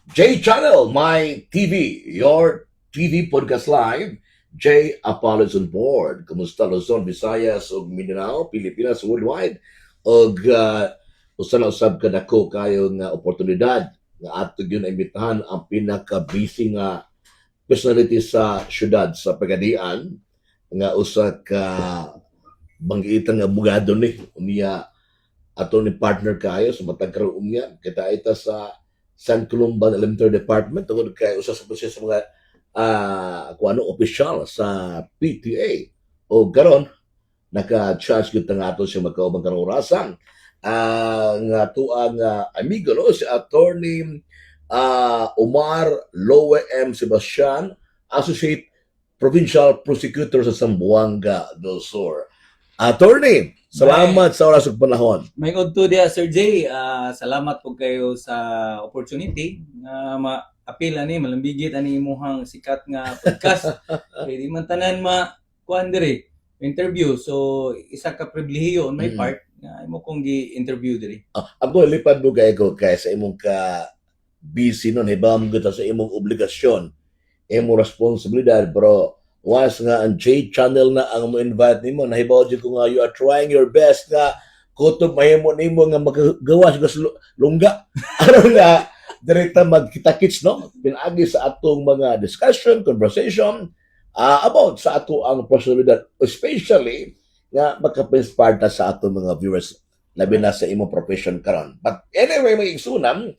J Channel, my TV, your TV podcast live. J Apollo's on board. Kumusta Luzon, Visayas, ug Mindanao, Pilipinas, worldwide. Og usa na usab ka dako kayo nga oportunidad nga ato gyud imbitahan ang pinaka-busy nga personality sa syudad sa Pagadian nga usa ka banggitan nga abogado ni unya ato ni partner kayo sa matag karon unya kita ita sa San Columban Elementary Department tungod kay usa sa proseso mga kung ano opisyal sa PTA o karon naka-charge gyud nga ato siya magkaubang karong orasan nga tuang amigo no si attorney Omar Lowe M. Sebastian, Associate Provincial Prosecutor sa Zamboanga del Sur. Attorney, salamat sa oras ug panahon. May udto dia Sir Jay, salamat po kayo sa opportunity nga ma-appeal ani malambigit ani imong sikat nga podcast. Di man tanan kuan diri interview. So isa ka pribilehiyo on my part nga imo kong gi-interview diri. Ako lipad mo kayo kay sa imong ka busy nun, ibang kita sa imong obligasyon, imong responsibilidad, pero once nga ang J Channel na ang mo-invite nimo, nahibaw dyan ko nga you are trying your best nga kutob mahimo nimo nga magagawa sa lungga. Ano nga, direkta magkita-kits, no? Pinagi sa atong mga discussion, conversation, about sa ato ang personalidad, especially nga makapisparta sa atong mga viewers, labi na sa imong profession karon. But anyway, may igsunam,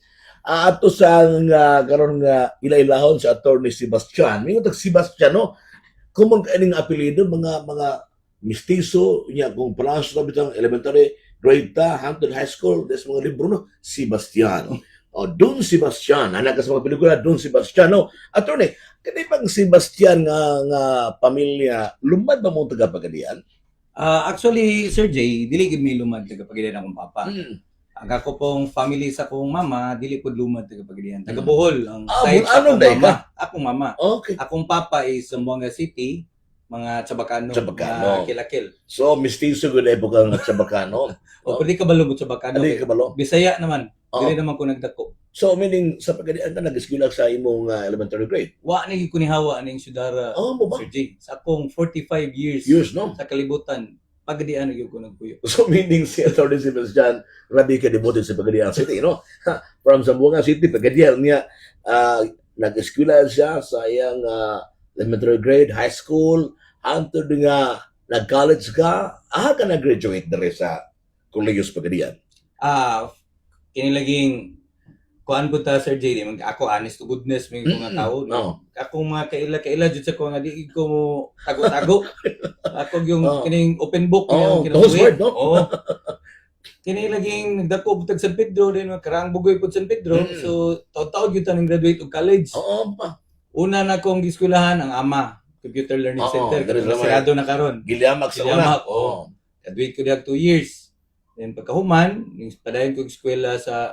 ato sa nga karon nga ilailahon sa attorney Sebastian. Mingon tag Sebastian no. Kung kaning apelyido mga mistiso nya kung palas na bitang elementary grade ta hangtod high school des mga libro no Sebastian. O Don Sebastian anak ka sa mga pelikula Don Sebastian no. Attorney, kani bang Sebastian nga pamilya lumad ba mo taga Pagadian? Actually Sir Jay, dili gid mi lumad taga Pagadian akong papa. Ang ako pong family sa kong mama, dili po lumad taga Pagadian. Taga Bohol ang side sa akong mama. Akong mama. Okay. Akong papa is Zamboanga City, mga Chabacano, Chabacano. Kilakil. So mistiso gud epoka nga Chabacano. O pwede ka balo mo Chabacano. Ano ka balo? Bisaya naman. Dili naman ko nagdako. So meaning sa Pagadian ka nag-eskwela sa imong elementary grade? Wa na gyud ko ni hawa ning Sudara. Mo ba? Sir Jay, sa akong 45 years no? sa kalibutan, Pagadian gyud ko nagpuyo. So meaning si Atty. Sebastian grabe ka devoted sa Pagadian City, no? From Zamboanga City, Pagadian niya, nag-eskwela siya sa iyang elementary grade, high school, hangtod nga nag-college ka, ka nag-graduate dere sa Colegios Pagadian. Kinilaging kuan po ta Sir J, ako honest to goodness may mga tao no. Ako mga kaila jud sa ko nga di ko mo tago-tago. Ako yung kining open book yung kinabuhi. Oo. Kinilaging nagdako butag San Pedro din karang bugoy pud San Pedro. So taud-taud gyud taning graduate og college. Oo pa. Una na kong eskwelahan ang AMA, Computer Learning Center. Sarado na karon. Giliamak sa una. Graduate ko diag 2 years. Then pagkahuman, padayon ko eskwela sa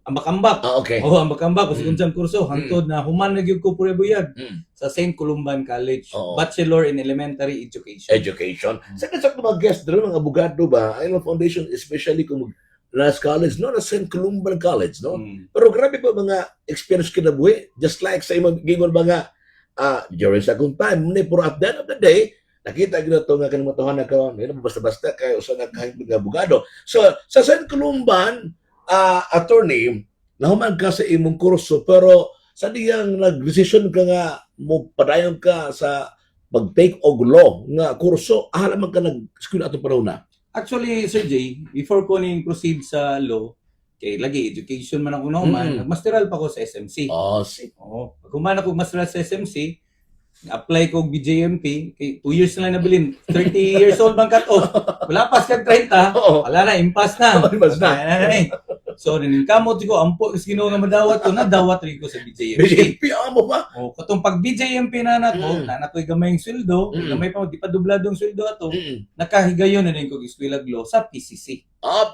Ambak-Ambak. Okay. Ambak-Ambak kasi unsang kurso hangtod na human na gyud ko purebuyag sa St. Columban College, Bachelor in Elementary Education. Sa kasap mga guest doon, mga abogado ba, Island Foundation, especially kung last college, no, na St. Columban College, no? Pero grabe pa mga experience kinabuhi, just like sa imong gingon mga during sa akong time, pero at the end of the day, nakita gina to nga kanang matuhan na karon, basta-basta kay usa nga kahit mga abogado. So sa St. Columban, attorney, nahuman ka sa imong kurso, pero sa diyang nag-decision ka nga mo padayon ka sa pag-take og law nga kurso, man ka nag-school atong panahon na? Actually, Sir Jay, before ko ning proceed sa law, kay lagi education man ako naman, nagmasteral pa ko sa SMC. Pag human ako masteral sa SMC, apply ko BJMP, kay 2 years na lang nabilin. 30 years old bang cut-off. Wala pas kag 30, wala na, impas na. So, ninkamot ko, ampo, kasi ginawa nga madawat ko, nadawat rin ko sa BJMP. BJMP, mo ba? Katong pag BJMP na nato'y gamay yung sweldo, gamay pa, di pa dubladong sweldo ato, nakahigayon na rin ko iskwela law sa PCC.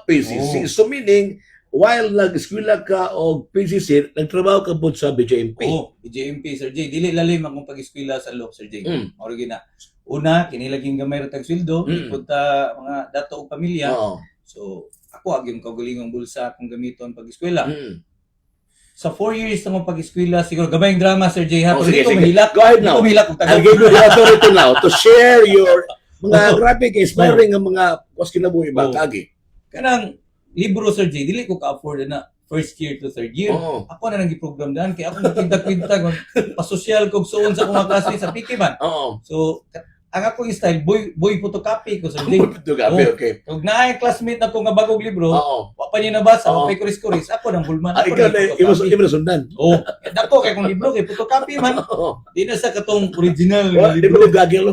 PCC. So meaning, while nag-eskwela ka o PCC, nagtrabaho ka po sa BJMP? BJMP, Sir J. Dili lalim akong pag-eskwela sa law, Sir J. Origina. Una, kinilaging gamay rin sweldo, punta mga dato o pamilya. So, ako agyong kaugalingong bulsa akong gamiton pag-eskwela. sa 4 years na mong pag-eskwela, siguro gabayang drama, Sir Jay, ha? Oh, Pero sige, hindi ko sige. mahilak. Go ahead Hindi now. ko mahilak kung I'll tagal. give you the authority now to share your mga grabe ka inspiring nga mga was kinabuhi ba Oh. kagi. Kanang libro, Sir Jay, dili ko ka-afford na first year to third year. Oo. Ako na nang giprogram daan, kaya ako nagkwinta-kwinta, pasosyal ko suon sa akong mga klase sa PK man. Oo. So, ang akong style, boy photocopy ko, Sir Jay. Gabi, okay. Kung naay classmate na ko nga bagong libro, Oo. wa pa niya nabasa, Oo. wa pa'y kuris-kuris, ako nang bulman. Ah, Ako ikaw nang na photocopy. imo na sundan. Oh, dako kay kung libro kay photocopy man. Oo. Di na sa katong original nga Di libro. mo gagil.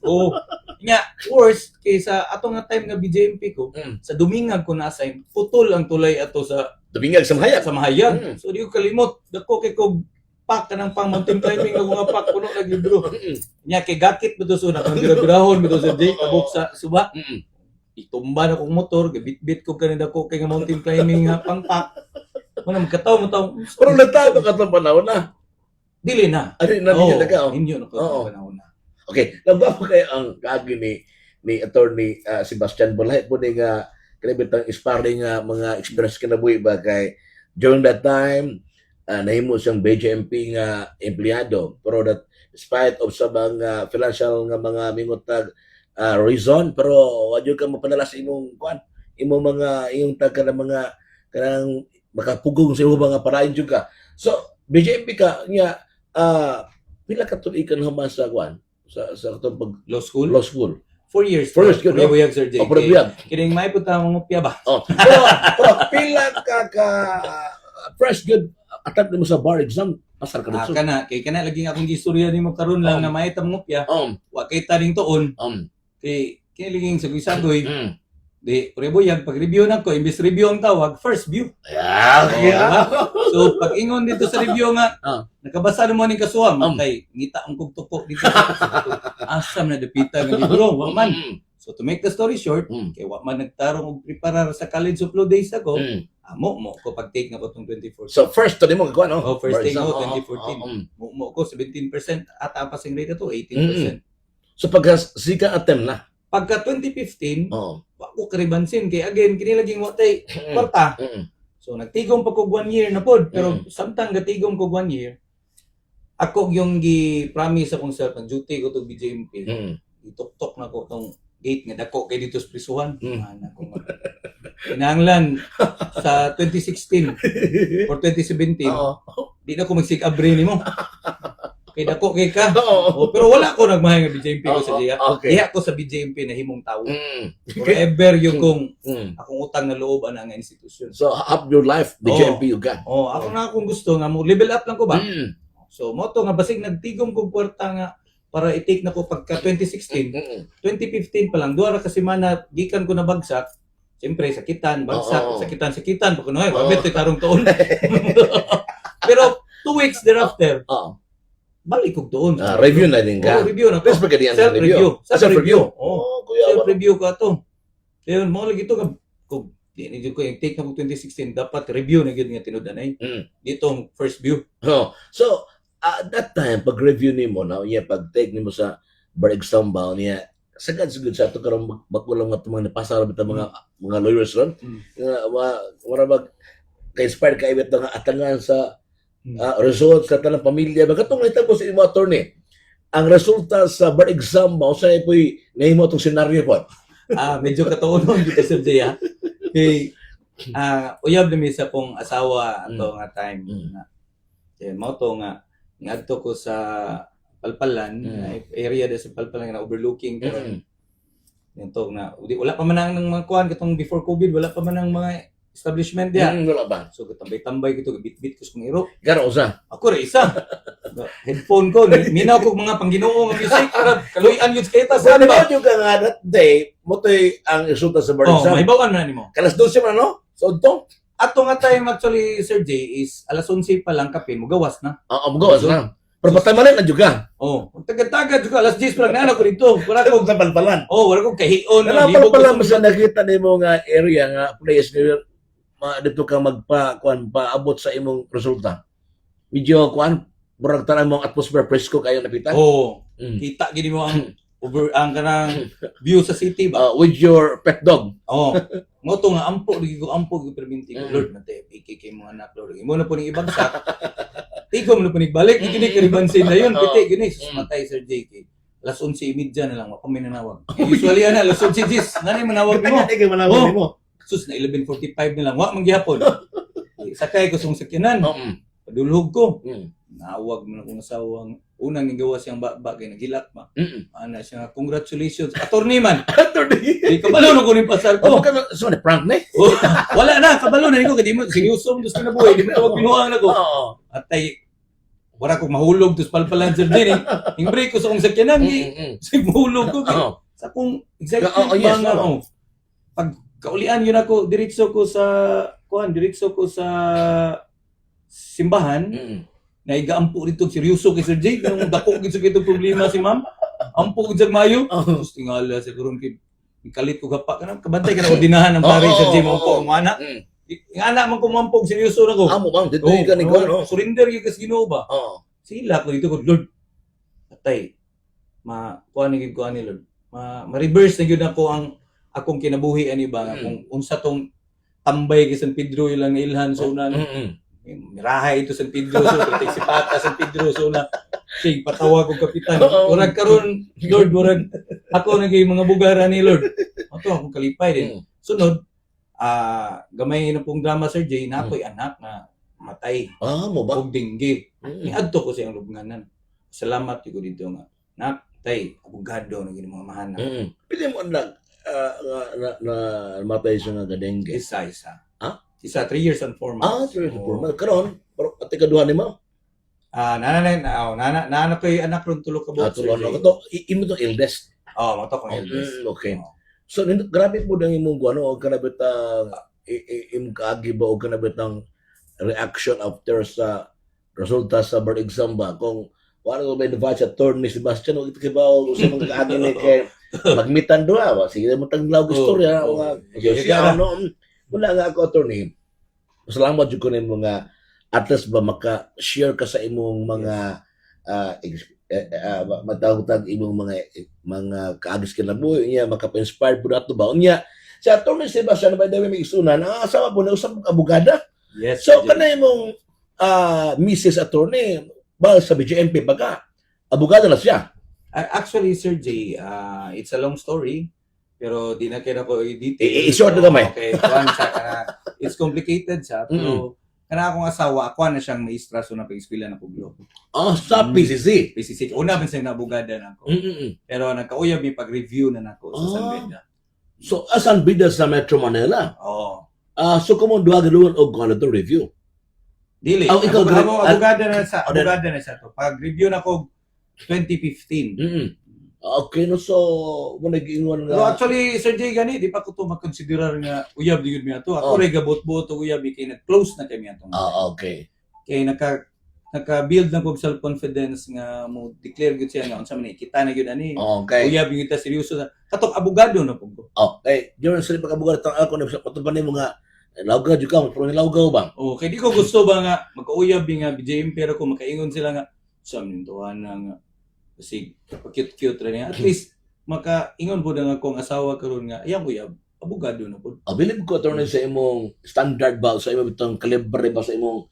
Oh. Nya, worst kaysa atong nga time nga BJMP ko, Mm. sa dumingag ko na-assign, putol ang tulay ato sa Dumingag sa mahayag. mahayag. Mm. So di ko kalimot, dako kay ko pack ka ng pang mountain climbing nga mga pack puno ng libro. Nya kay gakit mo to so na kung birahon mo to sa day kabuk sa suba. Itumba na kong motor, gabit-bit ko kanina ko kay nga mountain climbing nga pang pack. Ano magkataw mo taw. Pero nagtago ka itong panahon na. Dili na. Ano yung nabigyan na ka? Inyo na ko Oo. sa panahon na. Okay, nagbapo kayo ang kagi ni attorney Sebastian Bolahet po ni nga kanibitang inspiring nga mga experience kinabuhi ba kay during that time nahimo siyang BJMP nga empleyado pero that despite of sa mga financial nga mga mingotag reason pero wadyo ka mapadala sa imong kuan imong mga iyong tag ka mga kanang makapugong sa imong mga parayon jud ka. So BJMP ka nga pila ka tuig ka naman sa kuan sa katong pag Law school? law school. 4 years. 4 years, good, no? Buyag, Sir J. O buyag. Kining may puta mga mupya ba? Oh. Pero pila ka fresh good attempt mo sa bar exam pasar ka dito. Kana, kay kana lagi akong gistorya nimo karon lang na may tam mupya. Wa kay taring tuon. Kay kini laging sagoy-sagoy. Di, buyag pag-review na ko, imbis review ang tawag, first view. Yeah. So, pag ingon dito sa review nga, nakabasa na mo ni kasuwam, kay ngita ang kugtuko dito. Asam na dapita ng libro, wa man. So, to make the story short, kay wa man nagtarong og preparar sa college of law days ako, mo ko pag-take na ko tong 2014. So first to mo ko ano? First take ko 2014. Mo ko 17% at ang passing rate to 18%. So pagka sika attempt na. Pagka 2015, wa ko karibansin kay again kini laging wa tay kwarta. So nagtigom pa ko 1 year na pod pero samtang gatigom ko 1 year ako yung gi-promise akong self ang duty ko to BJMP. Itok-tok na ko tong gate nga dako kay dito sa prisuhan. Ana ko. Kinahanglan sa 2016 or 2017 di na ko magsig-abre nimo. Kay dako kay ka. Pero wala ko nagmahay nga BJMP ko sa diya. Diha ko sa BJMP na himong tawo. Forever yung kung akong utang na loob ana nga institusyon. So up your life BJMP you got. Ako na akong gusto nga mo level up lang ko ba. So mo to nga basig nagtigom kog kwarta nga para i-take na ko pagka 2016. 2015 pa lang duha ra ka semana gikan ko na bagsak. Siyempre sakitan, bagsak, sakitan pa kuno ay wabit karong tuon. Pero 2 weeks thereafter. Balik kog doon. Review na din ka. Review na ko. Best pagkadiyan sa review. Self-review. Kuya. Self-review ka to. Kaya mo lagi to kung dinidyo ko yung take na ko 2016 dapat review na gyud nga tinud-anay. Dito first view. So at that time pag review nimo now pag take nimo sa bar exam ba niya sagad sa ato karong magkulang nga mga napasara bita mga lawyers ron. Wala mag ka-inspire ka ibit nga atangan sa results sa tanang pamilya. Bagatong nahitabo sa imo attorney. Ang resulta sa bar exam ba usay po'y nahimo itong senaryo po? Medyo katuunon dito sa Jaya. Kay uyab na sa kong asawa ato nga time na. Kaya mo to nga ngadto ko sa Palpalan, area da sa Palpalan na overlooking karon. Ito na wala pa man ang mga kuan katong before COVID, wala pa man ang mga establishment diya. Wala ba? So tambay-tambay kito bit-bit ko sa iro. Garo usa. Ako ra isa. Headphone ko, minaw ko mga pangginoo nga music para kaluyan yun kita Sa sa ba yung ka nga that day, motoy ang resulta sa bar exam. mahibawan man nimo. Kalas 12 man no? So ito? Ato nga time actually Sir J is alas 11 pa lang kape mo gawas na. Gawas na. Pero patay man na juga. Tagad-tagad juga alas 10 pa lang na ko dito. Wala ko Sa Palpalan. wala ko kahion. Palpalan mo sa nakita nimo nga area nga place ni dito ka paabot sa imong resulta. Medyo kuan murag tanan mo atmosphere presko kayo napitan. Kita gini mo ang over ang kanang view sa city ba. With your pet dog. Oh. Mo to nga ampo gi perminti ko Mm. Lord nate ikikay mo anak Lord. Imo na po ning ibagsak. Tigom na po ning balik gini karibansin na yun piti gini sus matay Sir JK. Alas 11:30 na lang wa pa may nanawag. Usually ana alas 11:10 ngani manawag mo. Kanya tigay manawag mo. Sus na 11:45 na lang wa man gihapon. Sakay ko sa sakyanan. Oo. Padulhog ko. Mm. Nawag mo na kung asawang unang nigawa siyang bagay nagilak ma. Ana siya nga, congratulations. Attorney man. Di kabalo na ko ni pasar Oh, ko. baka so na prank na. Oh, wala na, kabalo na niko kadi mo seryoso mo gusto na buhay. Di mo tawag pinuang na ko. Oo. Atay wala ko mahulog tus palpalan sir din. Ing break ko sa kong sakyanan gi. Sig mahulog ko gi. Oo. Sa kung executive Yes, mga oo. pag kaulian yun ako diretso ko sa simbahan. Naigaampo rito seryoso kay Sir Jay nung dako gid sa kitong problema si ma'am. Ampo gid sa mayo. Tapos tingala sa karon kay kalit ko gapa kanang kabantay ka na ordinahan ng pare Sir Jay mo po ang ana. Ang ana man ko mampog seryoso na ko. Amo bang dito ka ni ko. Surrender gyud kas Ginoo ba. Oo. Sila ko dito ko Lord. Atay kuan ni Lord. Ma-reverse na gyud ako ang akong kinabuhi ani ba kung unsa tong tambay kay San Pedro ilang ilhan so na mirahay ito San Pedro so protek si Pata San Pedro so na sig patawag og kapitan urag karon Lord urag ako nagay mga bugara ni Lord ato akong kalipay din sunod gamay na pong drama Sir Jay na ako'y anak na matay Mo ba? og dinggi niadto ko sa iyang lubnganan salamat ko dito nga nak tay abogado na gini mga mahana Pili mo na matay siya nga gadengge. isa Ha? Isa 3 years and 4 months. 3 years and 4 months. Karon, pero ati kaduha ni mo. Nana ko yung anak ron tulo ka buwan. Tulon na ko to. Imo to eldest. Mato kong eldest. Okay. So, grabe po dang imong ano, o kanabit imong kaagi ba o kanabit ang reaction after sa resulta sa board exam ba? Kung wala ko ba advice attorney Sebastian, o ito kiba o sa mga kaagi ni kay magmitan doa ba? Sige mo taglaw ko istorya. Wala nga ako attorney. Salamat jud ko nimo nga at least ba maka-share ka sa imong mga matawag imong mga kaagis kinabuhi niya maka-inspire pud ato ba unya sa attorney Sebastian by the way may isunan asawa po na usab abogada. Yes. So kanay imong Mrs. Attorney ba sa BJMP baga abogada na siya. Actually Sir Jay, it's a long story. Pero di na kaya ko i-detail. I-short na gamay. Okay, it's complicated siya. Pero kana akong asawa, ako na siyang maestra so na pag-eskwela na puglo. Sa PCC. PCC. Una man siyang nabugada na ako. Pero nagkauyab yung pag-review na nako sa San Beda. So, San Beda sa Metro Manila? Oo. So, kung duha ganoon o kung to review? Dili. Ikaw abogada na siya to. Pag-review na ko 2015. Okay, no, so, nag-iingon Pero nga. actually, Sir Jay, gani, di pa ko ito makonsiderar nga uyab di yun niya to. Ako rin gabot-bot o uyab, kaya nag-close na kami ito. Okay. Kaya naka-build na ko self-confidence nga mo declare gud siya nga unsa man kita na gyud ani. Okay. Uyab yung kita seryoso na. Katok abogado na po ko. Okay. Diyon sila pag-abogado tang ako na patupan nimo nga lawgaw jud ka, pero lawgaw ba? Kay di ko gusto ba nga magkauyab nga BJM pero ko makaingon sila nga sa mintuan nga kasi cute-cute rin niya. At least, makaingon po na nga kong asawa karon nga, ayang uyab, abogado na po. Bilib ko, attorney, sa imong standard ba, sa imong bitang kalibre ba, sa imong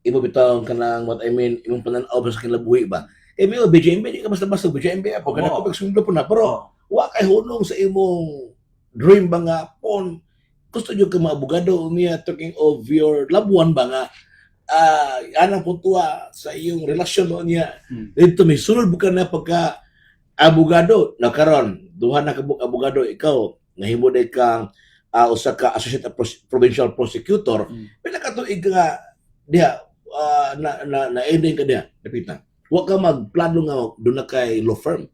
bitang kanang, what I mean, imong pananaw ba sa kinabuhi ba? May BJMB, di ka basta-basta BJMB, ako, kana ko pagsundo po na, pero, wa kay hunong sa imong dream ba nga, pon, gusto nyo ka mga abogado, niya, talking of your loved one ba nga, anang puntua sa iyong relasyon mo niya. Dito may sunod bukan na pagka abogado na karon duha na ka abogado ikaw nahimo day kang usa ka associate provincial prosecutor pila ka tuig nga diha na ending ka diha napita wa ka magplano nga doon na kay law firm.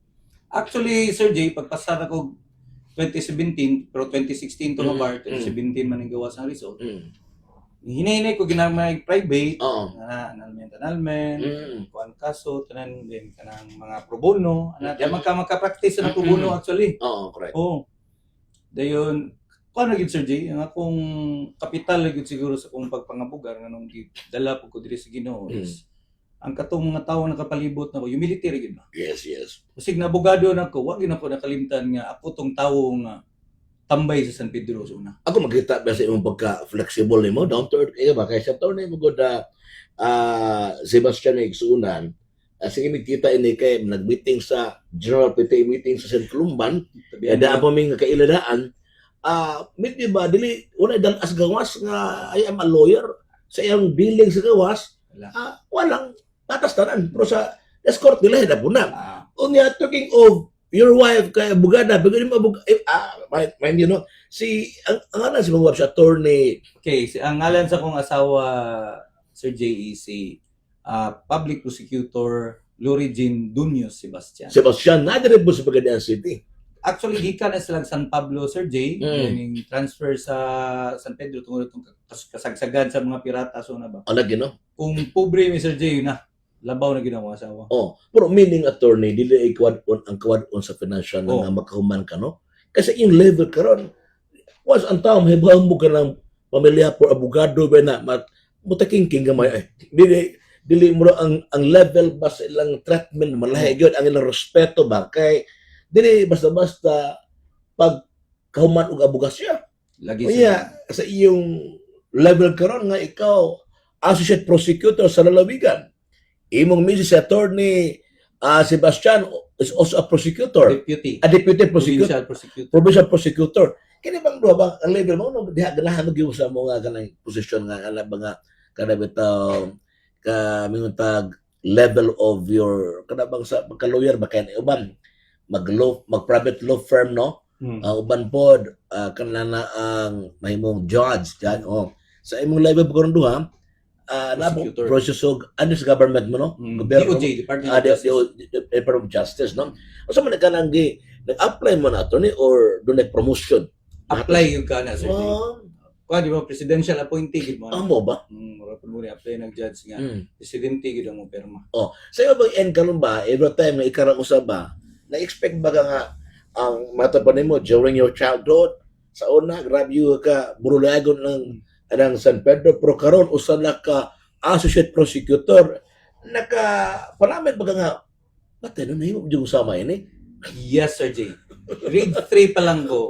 Actually Sir Jay pagpasa na ko 2017 pero 2016 to na bar 2017 man ang gawa sa result. Hinahinay ko ginamay private, annulment, kuan kaso, tanan din kanang mga pro bono, di magka-practice na pro bono actually. Correct. Dayon, kuan na gid Sir Jay, ang akong kapital gid siguro sa akong pagpangabugar nganong dala po ko diri sa Ginoo is ang katong mga tawo nakapalibot nako, yung military gid ba. Yes, yes. Usig na abogado nako, wa gyud ako nakalimtan nga ako tong tawo nga tambay sa San Pedro sa una. Ako makita ba sa imong pagka-flexible nimo, down to earth kayo ba? Kaya sa taon na mo good Sebastian Igsunan, sige kita ini kay nag-meeting sa General PTA meeting sa St. Columban, daan pa may kailadaan, medyo ba, dili, una dan as gawas nga, I am a lawyer, sa iyang billing sa gawas, walang patas tanan. Pero sa escort nila, hidap na. Unya, talking of your wife, kay abogada, bigyan mo mind you know, ang alam si mga si attorney. Okay, ang ngalan sa kong asawa, Sir JEC, Public Prosecutor Lorigin Dunyos Sebastian. Sebastian, nadire po sa Pagadian City. Actually, gikan na silang San Pablo, Sir J. Yung transfer sa San Pedro tungkol itong kasagsagan sa mga pirata. So na ba? Ano gino? Kung pobre mi Sir J, yun na. Labaw na ginawa asawa. Pero meaning attorney, dili ay ang kawad-on sa financial na makahuman ka, no? Kasi yung level karon was ang tao, mahibahan mo ka ng pamilya por abogado ba na mutaking-king gamay. Dili mo ang level ba sa ilang treatment, malahi yun, ang ilang respeto ba? Kay dili basta-basta pag kahuman og abogasya. Lagi sa iyong level karon nga ikaw associate prosecutor sa lalawigan. Imong Mrs. Attorney Sebastian is also a prosecutor. Deputy prosecutor. Provincial prosecutor. Kini bang duha ba ang level mo no diha ganahan gyud sa mga kanang posisyon nga ala mga kada bitaw ka minguntag level of your kada bang sa pagka-lawyer ba kay uban mag private law firm no uban pod kanana ang mahimong judge sa imong level pagkaron duha processog ano sa government mo no gobyerno DOJ Department of Justice no usa man kanang nag-apply mo na attorney or do promotion apply yung kana sir di ba presidential appointee gid mo amo ba mura pud mo apply ng judge nga presidente gid ang mo perma sa iyo bang end karon ba every time na ikarang usab ba na-expect ba nga ang matapanin mo during your childhood sa una grabe ka burulagon ng San Pedro pero karon usa na ka associate prosecutor naka palamit ba nga batay no nahimo jud usama ini yes sir J grade 3 pa lang ko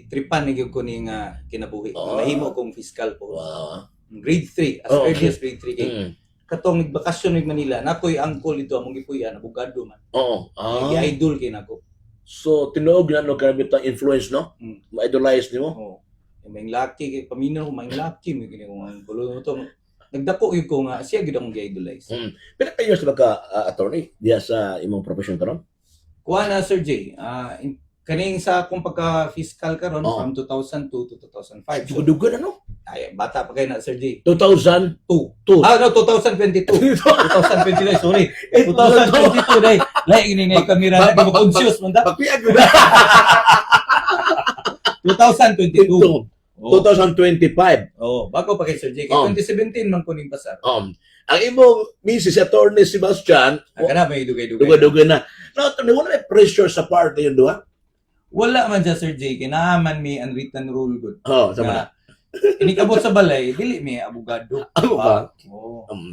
tripan ni ko ni nga kinabuhi mahimo kong fiscal po grade 3 as early as grade 3 kay katong nagbakasyon ng Manila nakoy angkol dito among gipuy-an abogado man idol kay nako so tinuog na no karami tang influence no ma-idolize nimo may laki kay paminaw may laki may gini ko angkol to nagdako yun ko nga siya gid akong gi-idolize pero kayo sa attorney diya sa imong profession karon kuha na Sir J kaning sa akong pagka-fiscal karon from 2002 to 2005 dugo na no ay bata pa kayo na Sir J 2002 no 2022 2022 sorry 2022 dai lahi ini nga kamera na conscious man ta papiag 2022 2025 bago pa kay Sir J 2017 man ko ning pasar ang imong Mrs. Attorney Sebastian kana may dugay dugo na no wala may pressure sa party yun duha wala man siya Sir J kinaaman mi unwritten rule good sama inikabot sa balay dili mi abogado ba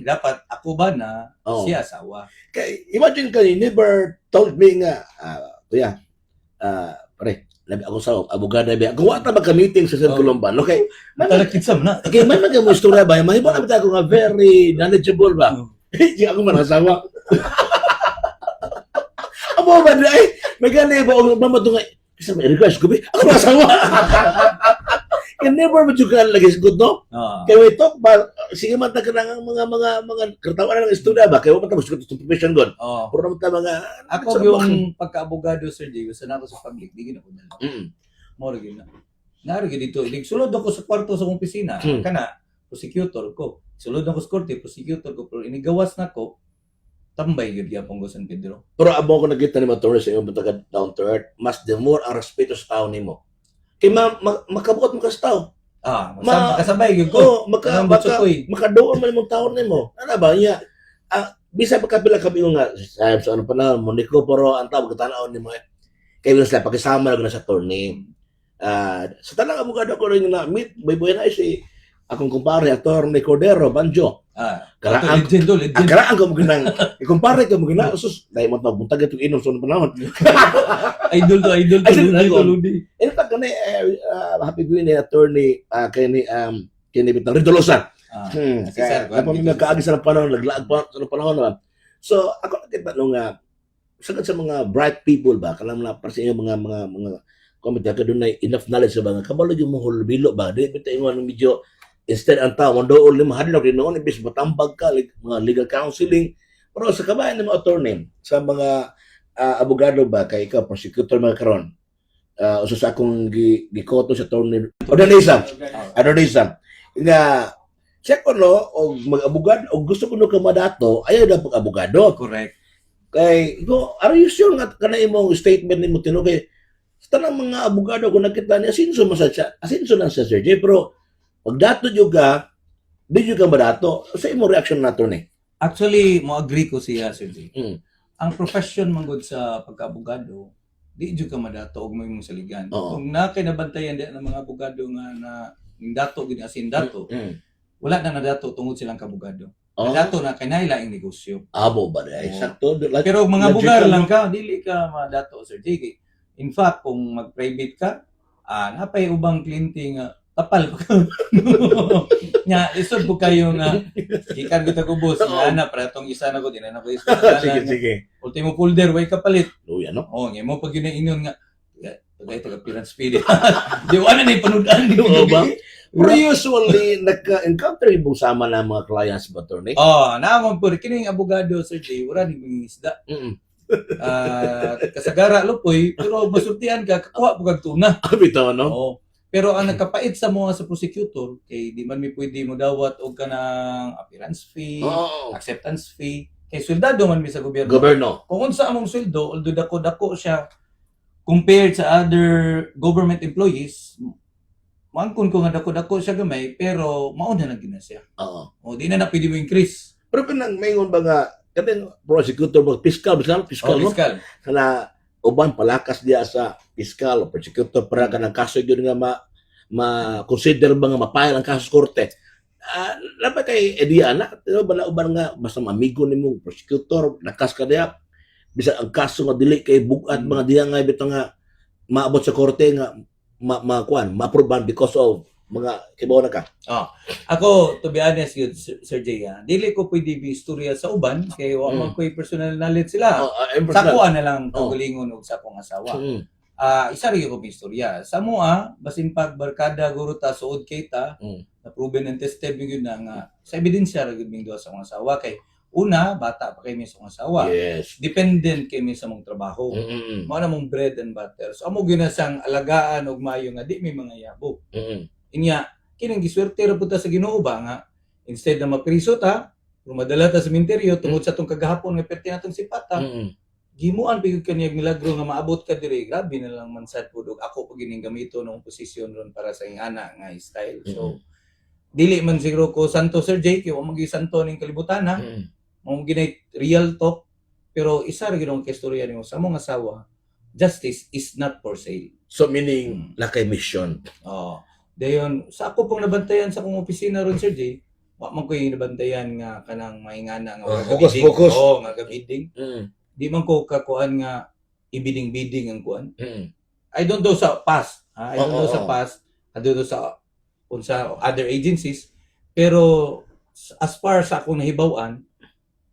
dapat ako ba na siya asawa kay imagine ka never told me nga kuya pare labi ako sa abogado ba gawa ta magka-meeting sa San Columban okay talakitsam na okay may mga istorya ba mahimo na bitaw ko nga very knowledgeable ba di ako man asawa amo ba ay may ganay ba og mamadungay kasi may request ko ba ako asawa can never majukan lagi sigud no kay we talk ba sige man ta kanang mga kartawan ng istorya ba kay wa man ta gusto profession god pero ta mga ako yung pagka-abogado Sir J gusto na ako sa public di gina ko dala mo ra gina naro gid dito sulod ako sa kwarto sa opisina kana prosecutor ko sulod ako sa korte prosecutor ko pero inigawas na ko tambay gyud gyapon ko San Pedro pero amo ko nakita ni Matores sa imong taga down to earth mas the more ang respeto sa tao nimo kay makabuot mo ka sa tao. Makasabay yun ko. Makadoon man mong taon nimo. Ano ba niya? Bisa pagkabila kami nga sa ano pa na moniko pero ang tawag tanaw nimo kay sila pakisama lang na sa attorney. Sa tanang abogado ko rin na meet boy na si akong kumpare attorney Cordero Banjo. Karaan legend. karaan ko mo ginang ikumpare ko mo ginang usus dahil mo buntag itong inom sa panahon. Idol to. Ito ta kani happy birthday attorney kini bitang Ridolosa. Si Sir. Kaya mi kaagi sa panahon naglaag pa sa panahon ba. So ako nakita nung sagad sa mga bright people ba kanang na para sa inyo mga komite ka doon na enough knowledge sa mga kabalo yung mga hulbilo ba di bitaw ingon medyo instead ang tao mo doon lima hadin ako noon ibis matambag ka mga legal counseling pero sa kabayan ng mga attorney sa mga abogado ba kay ikaw prosecutor mga karon usa sa akong gikoto sa attorney Odonisa nga check ko no og mag-abogado og gusto ko no ka madato ayaw na pag-abogado Correct. kay go are you sure nga kana imong statement nimo tinugay sa tanang mga abogado kung nakita niya asinso na sa Sir J pero pag dato juga di juga madato sa imong reaction nato ni Actually, mo agree ko siya, Sir J. Mm. Ang profession manggod sa pagka-abogado, di jud ka madato og may mong saligan. Oo. Kung na kay nabantayan di ng mga abogado nga na ning dato gid asin dato, wala na nadato tungod silang kabogado. Dato na kay nailaing negosyo. abo ba dai Oo. sakto like, Pero mga logical, bugar no? lang ka, dili ka madato, Sir J. In fact, kung mag-private ka, napay ubang kliyente nga tapal pa ka. Nya, isod po kayo nga ikan kita ko boss, Oo. na para tong isa na ko din na ko isa. sige Ultimo folder way kapalit. luya no Oh, nga mo pag yun ingon nga tagay taga Piran Spirit. Di wala na ipanudan di Oo ba? ba? Pero usually nagka-encounter yung sama na mga clients ba attorney Oh, naamon po kining abogado Sir J, wala ni isda. Kasagara lupoy, pero masultihan ka kakuha po kag tuna. bitaw no Oo. Pero ang nagkapait sa mga sa prosecutor, kay di man mi pwede mo dawat og kanang appearance fee, oo acceptance fee, kay sweldo man mi sa gobyerno. gobyerno Kung unsa among sweldo, although dako siya compared sa other government employees, mangkon ko nga dako siya gamay, pero mauna na gina siya. oo O di na pwede mo increase. pero kanang maingon ba nga kanang prosecutor ba fiscal Oh, no fiscal. kana uban palakas diya sa fiscal o prosecutor para kanang kaso gyud nga ma-consider ba nga mapile ang kaso sa korte. Dapat kay idea na bala uban nga basta amigo nimo prosecutor nakas ka diya bisa ang kaso nga dili kay bugat mga diya nga bitaw nga maabot sa korte nga ma-approve because of mga kibaw na ka. Ako, to be honest yun, Sir Jay, dili ko pwede istorya sa uban, kay wala ko'y personal knowledge sila. Sa kuha na lang pagalingon og sa akong asawa. Isa rin ko istorya. Sa mua, basin pag barkada guro ta suod kay ta, na proven and tested yun na nga sa ebidensya ra gyud ming duha sa akong asawa kay una bata pa kay mi sa akong asawa. Yes. Dependent kay mi sa mong trabaho. Mao na mong bread and butter. So amo ginasang alagaan og maayo nga di may mga yabo. Inya kining giswerte ra pud ta sa Ginoo ba nga instead na mapriso ta, madala ta sa sementeryo tungod sa tong kagahapon nga perti natong sipata. Gimuan pigud kaniyang milagro nga maabot ka diri. Grabe na lang man sad pud og ako pag gining gamito nung posisyon ron para sa ingana nga style. So dili man siguro ko santo Sir J, kay wa magi santo ning kalibutan ha. Mao ginay real talk, pero isa ra gyud ang istorya nimo sa among asawa. Justice is not for sale. So meaning lakay mission. Dayon sa ako pong nabantayan sa akong opisina ron Sir J, wa man ko yung nabantayan nga kanang maingana nga Focus. nga gabiding. Di man ko kakuan nga ibiding-biding ang kuan. I don't do sa past. I don't do sa past. I do sa other agencies. Pero as far sa akong nahibaw-an,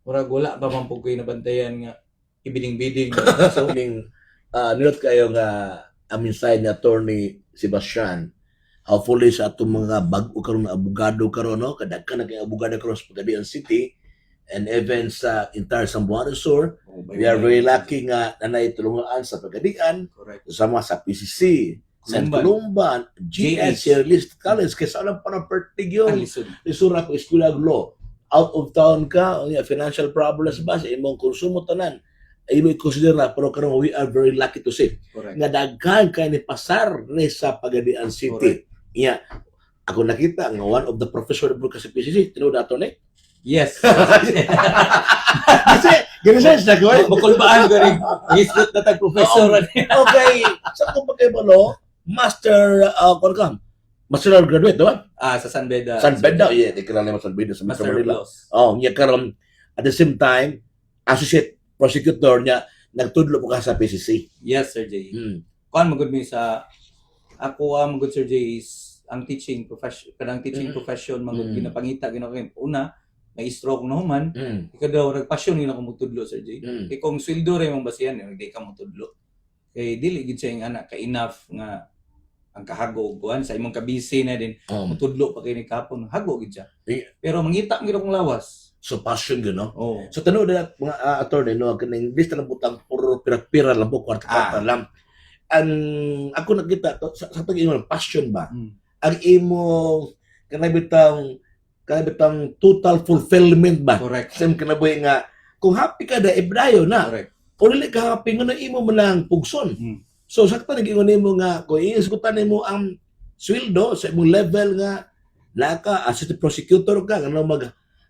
murag wala pa man po ko yung nabantayan nga ibiding-biding. So nilot kayo nga amin side ni attorney Sebastian hopefully sa atong mga bag-o karon na abogado karon no kadaghan na kay abogado karon sa Pagadian City and even sa entire Zamboanga Sur. We are very lucky nga nanay tulungan sa Pagadian, sama sa PCC, San Columban, GS, List College, kasi alam pa ng pertigyon, lisura ko Eskwela of Law. Out of town ka, financial problems ba, sa imong konsumo tanan, ay mo i-consider na, pero karong we are very lucky to say, nga daghan kayo ni pasar ni sa Pagadian City. Ako nakita, nga one of the professor sa PCC, tinuod ato ni? Yes. Kasi, ginasense na ko eh. Makulbaan ko rin. Isot na tag-professor. Okay. Sa kung pagkibalo, master, Master graduate, diba? Sa San Beda. San Beda, yeah, di kilala mo San Beda sa Metro Master of Manila. Laws. Oh, niya karon at the same time, associate prosecutor niya, nagtudlo po ka sa PCC. Yes, Sir Jay. Hmm. Kuan magud mi sa ako magud Sir Jay is ang teaching profession, kanang teaching profession magud ginapangita ginako una may stroke na human, ikaw daw nagpasyon gina ko mutudlo Sir Jay. Kay kung sweldo ray mong basihan, di ka mutudlo. Kay dili gid siya anak ka enough nga ang kahago kuan sa imong kabisi na din mutudlo pa kay ni kapon hago gid siya. Pero mangita gid akong lawas. So passion yun, no? Oh. So tanong na mga attorney, no, kaning list na butang puro pira-pira lang po, kwarta-kwarta lang. Ang ako nakita to sa tong imong passion ba? Ang imong kanabitang total fulfillment ba? Correct. Same kanabuhi nga kung happy ka da ibrayo na. Correct. O dili ka happy nga na imo man lang pugson. So sakto nag-ingon nimo nga kung iisgutan nimo ang sweldo sa imong level nga naka assistant prosecutor ka nga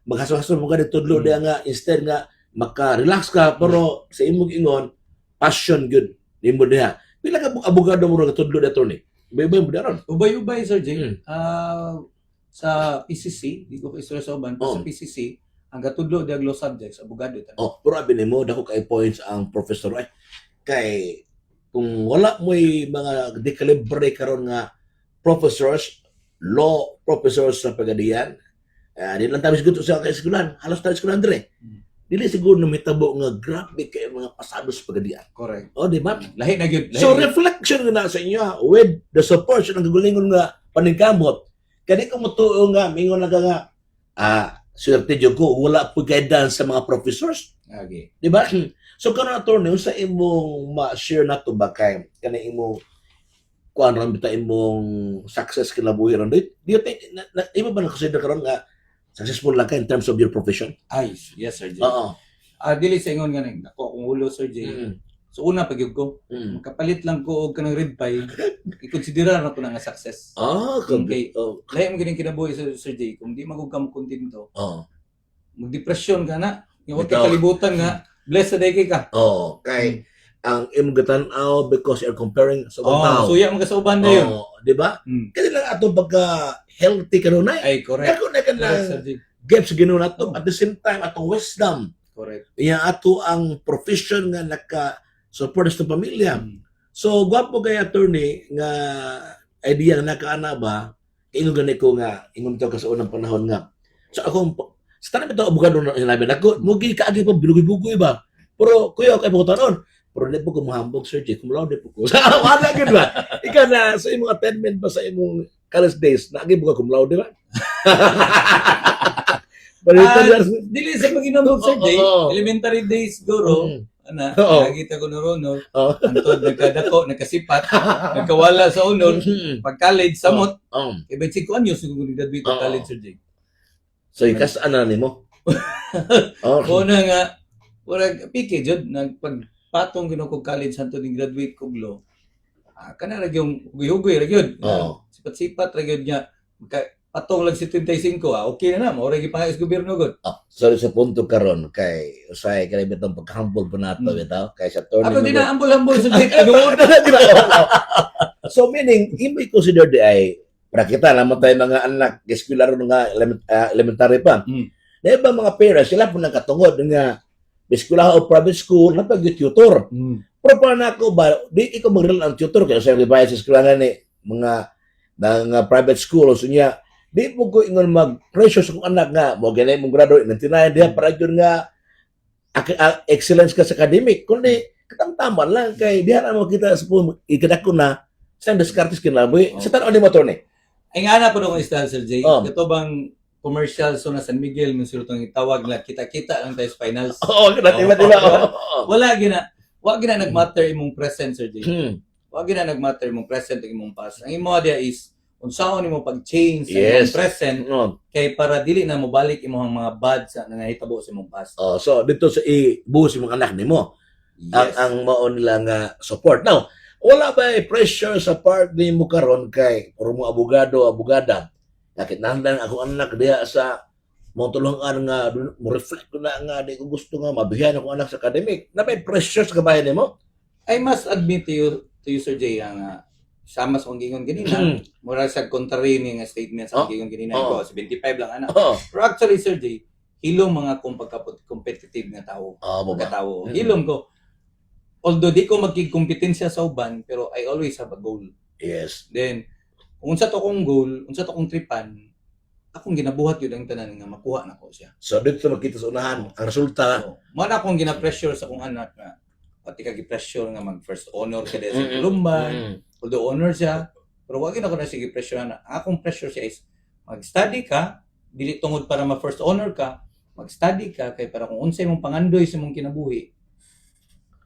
maghaso-haso mo ka tudlo diya nga instead nga maka-relax ka pero sa imong ingon passion good nimo diha. Pila ka abogado mo nga tudlo da attorney? Bay-bay mo daron. Ubay-ubay Sir Jay. Sa PCC, di ko istorya sa uban, sa PCC, ang gatudlo diag law subjects abogado ta. Pero abi nimo dako kay points ang professor ay kay kung wala mo'y mga dekalibre karon nga professors, law professors sa pagadiyan, di lang tayo siguro sa eskwelahan, halos tayo eskwelahan dire. Dili siguro na mitabo nga grabe kay mga pasado sa pagadiyan. Correct. Di ba? Lahi na gyud. So reflection na sa inyo with the support sa nagagulingon nga paningkamot, kani ko mutuo nga mingon na nga swerte jud ko wala po guidance sa mga professors. Okay. Di ba? So karon attorney sa imong ma-share na to ba kay kanang imong kuan ram bita imong success kinabuhi ron. Do you think imo ba na consider karon nga successful lang ka in terms of your profession? Yes Sir Jay. Oo. Dili sa ingon nga nang ako kung ulo Sir Jay. So una pagyud ko, makapalit lang ko og kanang red pie, i-consider na ko na nga success. Okay. Lahi mo gining kinabuhi Sir Jay, kung di magug ka mo kontento. Mag-depression ka na. Yung kalibutan nga, blessed day ka. Kay ang imong gatan-aw because you're comparing sa tao. Suya mo ka sa uban na yun. Di ba? Kasi lang ato pagka healthy kanunay. Ay, correct. Ako na ka na Correct, Sir Jay. gifts ginawa nato at the same time atong wisdom. Correct. Iya ato ang profession nga naka-support sa pamilya. So gwapo kay attorney nga idea nga nakaana ba ingon gani ko nga ingon to ka sa unang panahon nga. So ako sa tanang ito abogado na sinabi nako mugi kaagi pa bilugoy-bugoy ba. Pero kuya kay mo tanon. Pero di po ko mahambog Sir Jay, kumulaw di po ko. Wala gid ba? Ika na sa imong attainment ba sa imong college days, naagi po ka kumulaw di ba? Dili sa pag-inambog Sir Jay, elementary days siguro, nakita ko na ron, antod nagkadako, nagkasipat, nagkawala sa unod, pag-college, samot, iba 5 anyos siguro nag-graduate ng college Sir Jay. So ikas ana nimo? Una nga, wala piki jud nagpagpatong gino ko college hanto ni graduate ko law. Kana ra gyung hugoy-hugoy ra gyud. Sipat-sipat ra gyud nga patong lang si 35, okay na mo, ora gipangayos gobyerno gud. Sorry sa punto karon kay usay kay bitong paghamble po nato bitaw kay sa attorney. Ako din na ambol-ambol sa So meaning imo i-consider di ay para kita naman tayo mga anak eskwela ron nga elementary pa. Na iba mga parents sila po nagkatungod nga eskwela o private school na pag-tutor. Pero pa na ako ba di ikaw mag-rely ang tutor kay sa bayad sa eskwela ni mga private school so niya di mo ko ingon mag-pressure sa kong anak nga mo ganay mong graduate ng tinayan diha para yun nga excellence ka sa academic kundi katamtaman lang kay diha na mo kita sa ikadako na sa descartes kinaboy sa tanaw ni motor ni ay nga na po nung style Sir Jay ito bang commercial so na San Miguel mun sila itong itawag na kita-kita lang tayo sa finals wala gina nag-matter imong present Sir Jay wala gina nag-matter imong present imong past ang imo dia is unsaon nimo pag-change sa imong present kay para dili na mo balik imong mga bad sa nangahitabo sa imong past. So dito sa ibuhos imong anak nimo ang mao nila nga support. Now, wala ba pressure sa part nimo karon kay puro mo abogada. Nakit nahanglan ako anak diha sa mo tulungan nga mo reflect ko na nga di ko gusto nga mabihan ako anak sa academic. Na may pressure sa kabayan nimo? I must admit to you Sir Jay nga sama sa kong gingon ganina, mura sa contrary ni nga statement sa kong gingon ganina ko, 75 lang ana. Pero actually, Sir Jay, hilom mga kung competitive nga tao. Pagkatao. Hilom ko. Although di ko magkikompetensya sa uban, pero I always have a goal. Yes. Then, kung unsa to kong goal, unsa to kong tripan, akong ginabuhat yun ang tanan nga makuha na ko siya. So, dito makita sa unahan, ang resulta. Mo na akong gina-pressure sa kong anak nga, pati ka gi-pressure nga mag-first honor ka sa Lumban, although honor siya, pero wag na ko na sige pressure na. Ang akong pressure siya is, mag-study ka, dili tungod para ma-first honor ka, mag-study ka, kay para kung unsay mong pangandoy sa mong kinabuhi,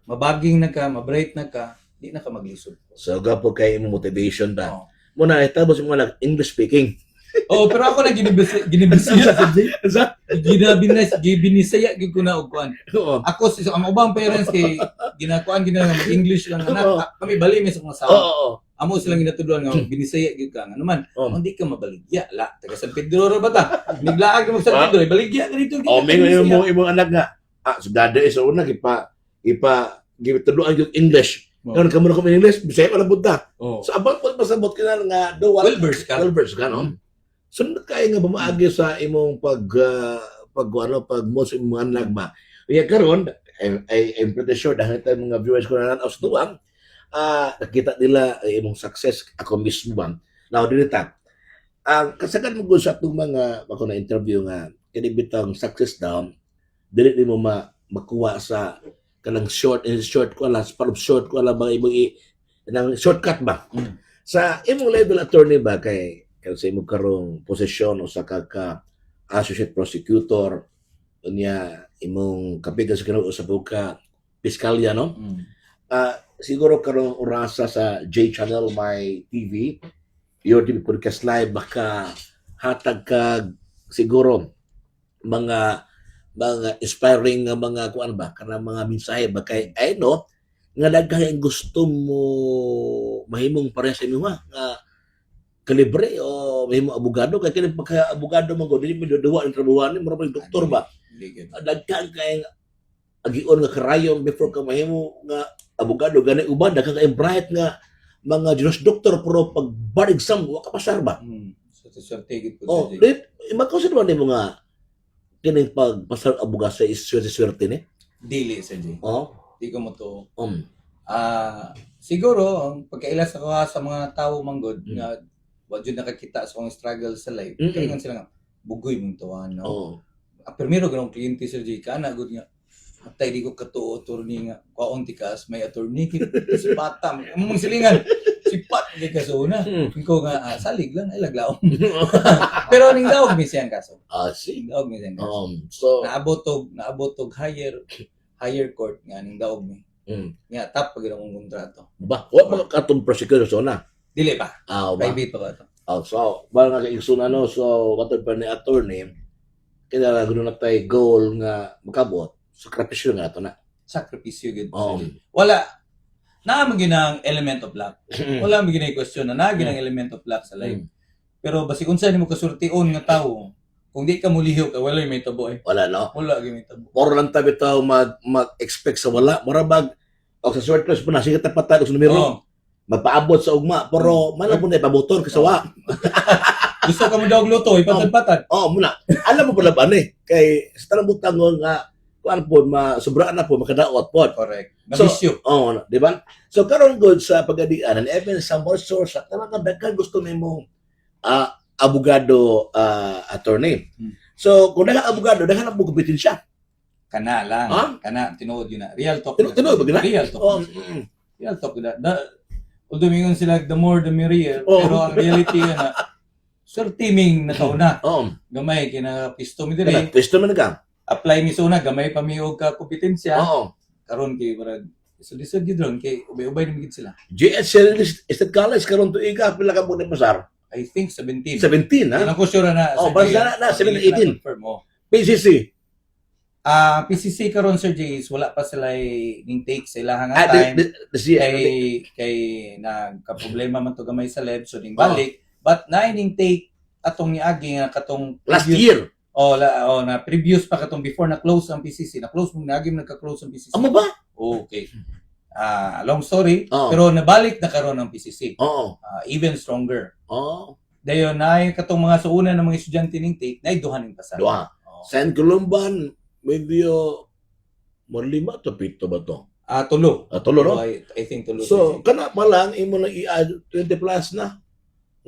mabaging na ka, mabright na ka, di na ka maglisod. So, gapo kay imong motivation ba? Muna, itabos mo lang English speaking. Pero ako na ginibisaya sa Jay. Gibinisaya gid ko na og kuan. Ako sa ang ubang parents kay ginakuan English lang anak. Kami bali mi sa mga sawa. Amo silang ginatudluan nga binisaya gid ka. Ano man, hindi ka mabaligya la. Taga San Pedro ra ba ta? Niglaag mo sa San Pedro, baligya ka dito. Mingo imong anak nga. Sugada is una gitudluan yung English. Karon kamo na ko English, bisaya pa lang punta. So abang pud pasabot ka na nga do well-versed ka no. Sunod kay nga bumaagi sa imong pag mo sa imong anak ba. Kaya karon I'm pretty sure dahil tayo mga viewers ko na sa tuwang nakita nila imong success ako mismo ba. Now dinita. Ang kasagaran mo sa atong mga ako na interview nga kini bitang success down dili nimo makuha sa kanang short ko ala short ko ala ba imong nang shortcut ba. Sa imong level attorney ba kay sa imong karong posisyon o sa ka associate prosecutor unya imong kapigan sa kinao sa ka piskalya no. Siguro karong orasa sa J Channel My TV your TV podcast live baka hatag ka siguro mga inspiring nga mga kuan ba kana mga mensahe ba kay I know nga daghang gusto mo mahimong pareha sa imong nga kalibre o mahimong abogado kay kini pagka abogado man go dili mo duwa ang trabaho ni mura doktor ba daghang kay agion nga karayon before ka mahimo nga abogado gani uban daghang kay bright nga mga Diyos doktor pero pag bar exam wa ka pasar ba swerte gid po i-consider man nimo nga kining pagpasar abogado is swerte ni dili sa Jay di ko mo to siguro ang pagkailas ako sa mga tao manggod nga wa jud nakakita sa akong struggle sa life kay nga sila nga bugoy mong tuwan no primero ganong kliyente sa Jay kana gud nga atay di ko katuo attorney nga kwaon tikas may attorney kit si patam among silingan sipat kay kasuna ko nga salig lang ay laglaom pero ning daog mi siyang kaso daog mi siyang kaso so naabot og higher court nga ning daog mi nga tap pag ang kontrato ba wa ba katong prosecutor na dili pa private pa ba to so ba nga kay isun ano so watod pa ni attorney kaya ganoon na tay goal nga makabot sakripisyo nga to na sakripisyo gid wala na maginang element of luck wala maginang question na naginang element of luck sa life pero basi unsa nimo kasultion nga tawo kung di ka muliho ka wala may tabo wala no wala gyud may tabo moro lang tabi taw mag-expect sa wala mura bag o sa short class pa na sige tapatan sa numero magpaabot sa ugma pero malabon na ipamotor kasawa gusto ka mo daw luto ipatad-patad muna alam mo pala ba ni kay sa tanang butang nga kuan po sobraan na po makadaot po correct nabisyo di ba so karon good sa pagadian and even sa more source sa tanang daghan gusto nimo abogado attorney so kung daghang abogado daghan ang kompetensya kana lang kana tinuod yun na real talk tinuod ba real talk na although mingon sila the more the merrier pero ang reality na sir teaming na kauna gamay kina pisto mi dire pisto man ka apply mi suna gamay pa mi og ka kompetensya karon kay barag isod gid ron kay ubay-ubay na gid sila GS State College karon to iga pila ka mo pasar I think 17 ha ilang ko sure na basta na 17 18 PCC PCC karon Sir Jays wala pa sila ning take sa ilahang time kay nagka-problema man to gamay sa lab so ning balik but na ning take atong niagi nga katong last year na previous pa katong before na close ang PCC na close mo nagim nagka-close ang PCC amo ba okay long story, Oo. pero nabalik na karon ng PCC. Oo. Even stronger. Oo. Dayon na katong mga suuna ng mga estudyante ning take na duha ning pasal. Duha. Oo. San Columban, medyo malima to pito ba to? Tulo. Tulo, no? I think tulo. So, kana pa lang, imo na i-add 20 plus na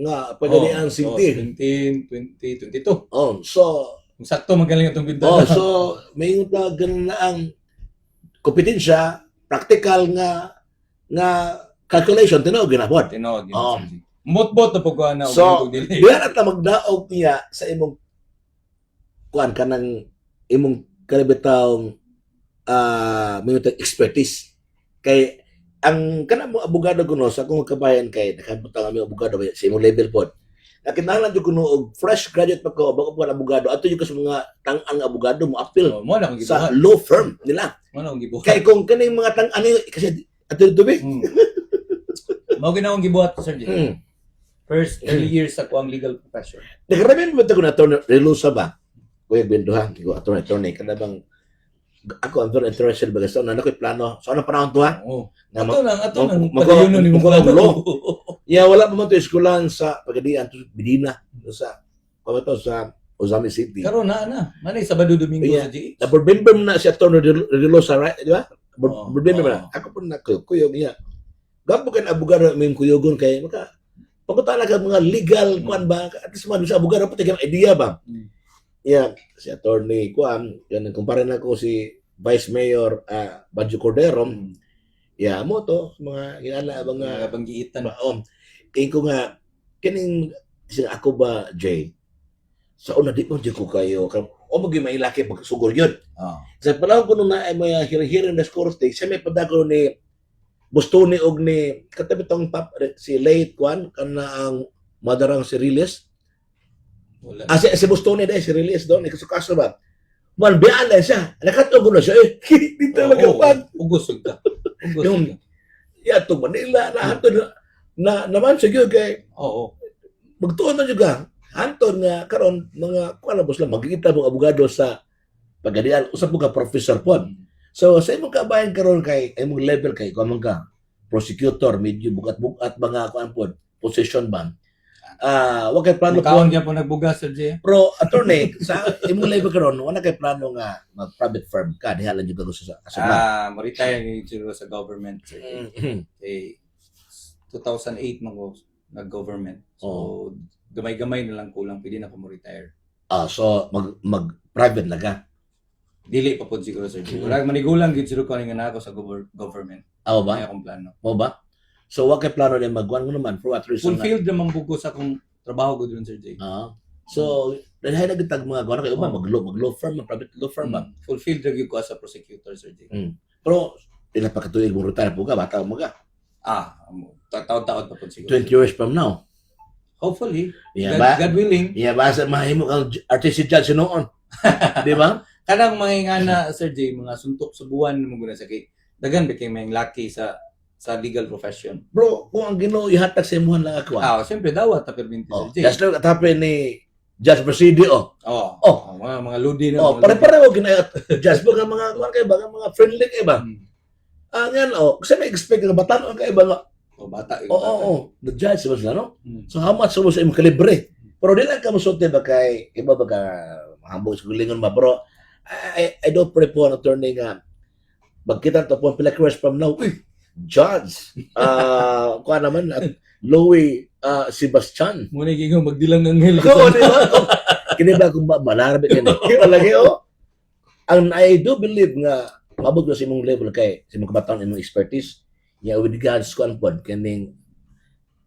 nga pagani ang city. 17, 20, 22. Oh, so, Kung sakto magaling itong oh, bintana. so, may na ganun na ang kompetensya, practical nga calculation, tinawag ginabot. Tinod. Oo. Mot-bot na pagkuhan na. So, diyan at magdaog niya sa imong kuan kanang imong kalibitawng minutang expertise. Kay ang kanang mo abogado kuno sa akong kabayan kay nakabutang ang abogado sa imong level pod. Nakinahanglan jud kuno og fresh graduate pa ko bago po abogado ato jud ka sa mga tang-ang abogado mo appeal mo na akong sa gibuhat. law firm nila. Mo na akong gibuhat. Kay kung kaning mga tang-an kasi ato dito be. Mao gina akong gibuhat, Sir Jay. Hmm. First early years sa kuang legal profession. Nakarami mo ko na to relusa ba? Kuya Benduha, ko attorney kada bang ako ang very interested ba sa ano ko plano. So ano panahon to ha? Oo. Na Ato nang padayon ni mo law. Ya wala pa man to eskwelahan sa Pagadian to Medina sa pamato sa Ozami City. Karon na. Manay Sabado Domingo Yeah. sa GH. Na member na si Attorney Relosa, right? Di ba? Oo. Member na. Ako po na kuyog niya. Gapo kan abogado may kuyogon kay maka pagkutala ka mga legal kuan ba at least man sa abogado pa tigam idea ba. Yeah, si Attorney kuan yan kumpara na ko si Vice Mayor Badjo Cordero. Yeah, mo to mga ginala mga banggiitan. Ko nga kining sila ako ba Jay sa una di mo di ko kayo o magi mailaki pagsugol yun. Sa panahon ko nung na ay may hiri-hiri na score stage, siya may padako ni Bostoni og ni katabitong si late kwan kana ang madarang si Riles. Wala. Si Bostoni dahil si Riles doon, ikasukaso ba? Man, biyaan na siya. Nakatugo na siya. Dito magkapag. Ugusog ka. Yung, yato Manila, na naman siya kay Oo. magtuon na juga. Anton nga karon mga kuan bus lang magkita mong abogado sa Pagadian usab mo ka professor pod. So sa imong kabayan karon kay imong level kay kuan ka prosecutor medyo bukat-bukat mga kuan pod position ba. Wa kay plano Kaon gyud po nagbugas Sir Jay. pro attorney sa imong level karon wala kay plano nga mag private firm ka diha lang jud ka sa Mo retire ni siguro sa government Sir Jay. Kay 2008 man nag-government. So gamay-gamay na lang kulang pwede na ko mo retire. So mag private na ka. Dili pa pod siguro Sir Jay. Wala manigulang gid siguro ko nga ako sa government. Aw ba? May akong plano. Mo ba? So wa kay plano ni magwan mo naman for what reason? Fulfilled naman buko sa akong trabaho ko doon Sir Jay. So dahil nagtag mga kuan kay uban mag-law firm, private law firm ba? Fulfilled ra gyud ko as a prosecutor Sir Jay. Pero ila pa katuig mo retire po ka bata mo ka. Taon-taon pa pod siguro. 20 years from now. Hopefully. Yeah, God willing. Yeah, basta mahimo kang artistic judge noon. Di ba? Kanang mga ingana Sir Jay, mga suntok sa buwan mo guna sa kay dagan ba kay may lucky sa legal profession. Bro, kung ang Ginoo ihatag sa imuhan lang ako. Siyempre dawat ta perminti Sir Jay. Just like atapin ni Judge Presidio. Mga ludi na. Pare-pareho ginayat. Judge ba mga kuan kay mga friendly kay ba? Ngan kasi may expect nga batan kay ba nga. Bata. The judge was no. So how much mo sa imong kalibre? Pero di lang ka mosulti ba kay iba ba ka mahambog sa gulingon ba bro? I don't pray for an attorney nga magkita to po pila years from now. Uy, judge. Kuan naman Louis Sebastian. Muna gigaw magdilang ng ngel. Oo, di ba? Kini ba kung malarabi kini? Lagi Ang I do believe nga mabot ko sa imong level kay sa imong kabataan imong expertise. Yeah, with God's confidence, kaning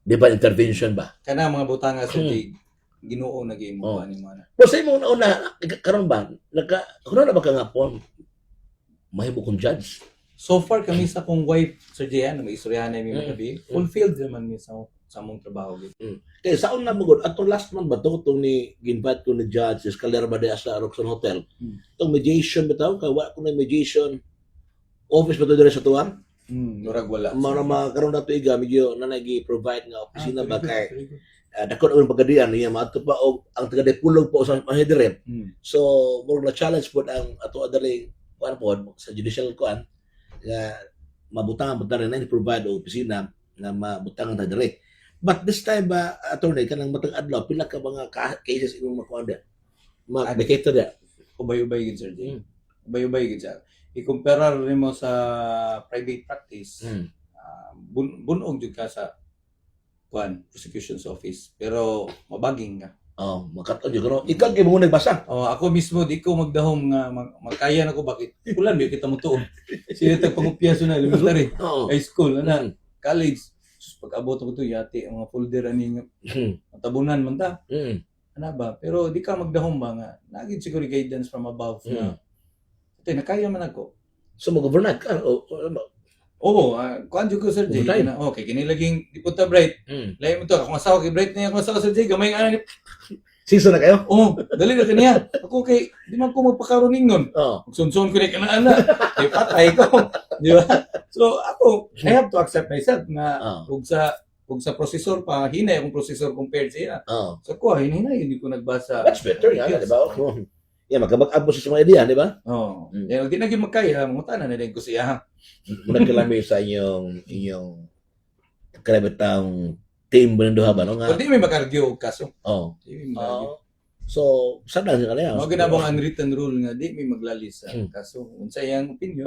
divine intervention ba? Kana mga butanga Sir Jay, Ginoo nag-imo ani mo na. Pero sa imong una karon ba kuno na ba ka nga po mahimo kong judge? So far kami sa kong wife Sir Jay na may istoryahan na mi makabi, fulfilled naman mi sa among trabaho gid. Kaya saon na mo gud atong last month ba to tong ni ginvite ko ni judge Escalera ba sa Roxon Hotel. Tong mediation bitaw kay wa ko na mediation office ba to dire sa tuwa? Murag wala. Mga karon nato iga medyo na nagi-provide nga opisina ba kay dako ang Pagadian niya maato pa og ang taga Depulog po sa mahidire. So mo na challenge pod ang ato adali kuan pod sa judicial kuan nga mabutangan rin na provide o opisina na mabutangan ta dire. But this time ba attorney kanang matag adlaw pila ka mga cases imong makuha ma-dictator da. Ubay-ubay gid, Sir Jay. Ubay-ubay gid siya. I-compare rin mo sa private practice. Bunog jud ka sa prosecution's office. Pero mabaging ka. Makaton jud no. Ikaw kay mo nagbasa. Ako mismo di ko magdahom nga magkaya na ko bakit. Kulan ba kita mo tuon. Sila tag pangupyaso na elementary, high school, college. Pag-abot ko to yati ang mga folder ani nga tabunan man ta. Ano ba? Pero di ka magdahom ba nga nagid siguro guidance from above na ito, nakaya man ako. So mag-overnight ka? Kuan ko, Sir Jay. Okay, kinilaging di punta Bright. Lahi mo to, akong asawa kay Bright na akong asawa, Sir Jay. Gamay nga ni season na kayo? Dali na kaniya. Ako kay, di man ko magpakaroning nun. Magsunsun ko na kanaan kay patay ko. Di ba? So ako, I have to accept myself na kung sa processor pa, hinay akong processor compared sa iya. So ko, hinay, hindi ko nagbasa. That's better, di ba? Magkabag-abo sa mga idea, di ba? Di na gyud magkaya, mangutana na din ko siya. Muna kilami sa inyong kalabitang team Benduha ba? No? Hindi may makargyo kaso. So, saan na siya kaya? Mga ginabang unwritten rule nga, di may maglalis sa kaso. Unsa yung opinion,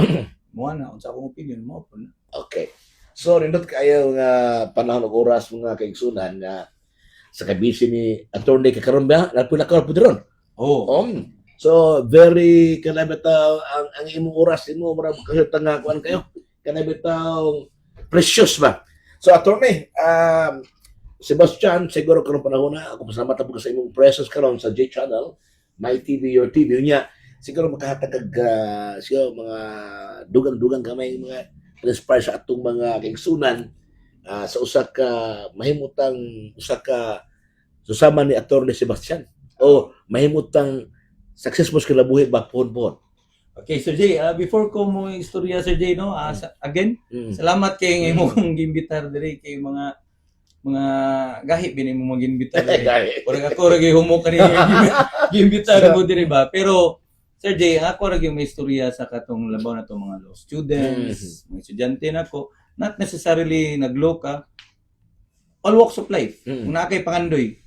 unsa akong opinion, mo po na. Okay. So, nindot kayo nga panahon og oras mga kaigsunan nga sa kabisi ni Attorney Kakaroon ba? Napila ka po ron? So, very kanabitaw ang imong oras mo mura kahit nga kuan kayo. Kanabitaw precious ba? So, Attorney, Sebastian, siguro karon panahon na ako pasalamat po sa imong presence karon sa J Channel, My TV, Your TV. Unya, siguro makahatag siya mga dugang-dugang kamay mga inspire sa atong mga kaigsunan sa usa ka mahimutang usa ka susama ni Attorney Sebastian o mahimutang successful sa kinabuhi ba pohon-pohon. Okay, Sir Jay, before ko mo istorya, Sir Jay, no, again, salamat kay mo kong gimbitar diri kay mga gahi bini mo mag-imbitar diri. Ora ako ra gyud humo kani gimbitar mo diri ba. Pero Sir Jay, ako ra gyud may istorya sa katong labaw na to mga law students, mga estudyante nako, not necessarily naglaw ka, all walks of life. Kung nakay pangandoy,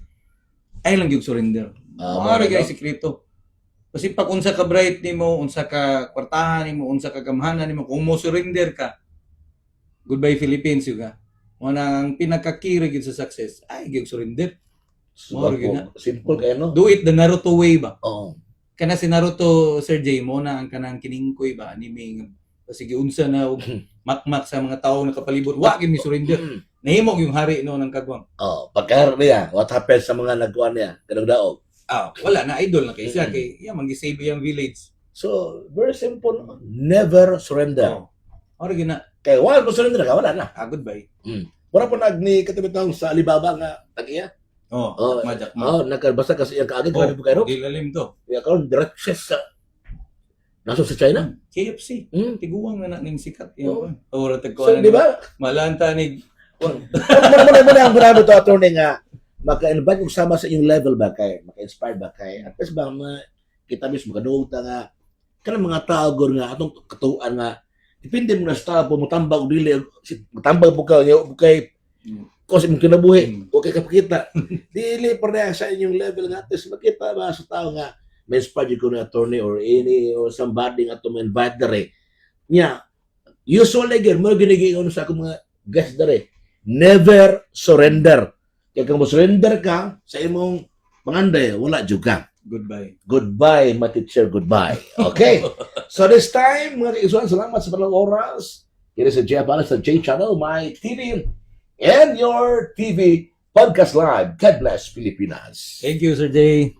ay lang gyud surrender. Mara gyud sekreto. Kasi pag unsa ka bright nimo, unsa ka kwartahan nimo, unsa ka gamhanan nimo, kung mo surrender ka, goodbye Philippines yuga. Mo nang pinakakiri gid sa success, ay gyud surrender. Mo gyud na. Simple kay no. Do it the Naruto way ba? Kana si Naruto, Sir Jay, mo na ang kanang kiningkoy ba ni Ming. Sige unsa na og makmak sa mga tawo nakapalibot, wa gyud mi surrender. Nahimo yung hari no ng kagwang. Pagkar niya, what happened sa mga nagkuan niya, kanang daog. Wala na idol na kay siya kay magi-save yung village. So, very simple. Never surrender. Ora gyud na. Kay wala mo surrender ka, wala na. Goodbye. Wala po nagni katibitang sa Alibaba nga tag-iya. Jakma. Nakabasa kasi yung kaagad grabe po kayo. Gilalim to. Kaya karon direct chef sa naso sa China. KFC. Tiguang na ning sikat yan. Ora So, di ba? Malanta ni Muna ang bravo to attorney nga maka-invite kung sama sa inyong level ba kay maka-inspire ba kay at least ba kita mismo kadung ta nga kanang mga tao gor nga atong katuan nga depende mo na sa tao mo tambag dili tambag po ka kay kasi mo kinabuhi okay kapakita dili pareha sa inyong level nga at least makita ba sa tao nga may inspire ko na attorney or any or somebody nga to invite dere nya usually gid mo ginigiyon sa akong mga guest dere never surrender. Kaya kung surrender ka sa imong panganday, wala juga. Goodbye. Goodbye, my teacher, goodbye. Okay. So this time, mga kaisuan, salamat sa panang oras. It is a J Palace sa J Channel, My TV, and Your TV Podcast Live. God bless Pilipinas. Thank you, Sir Jay.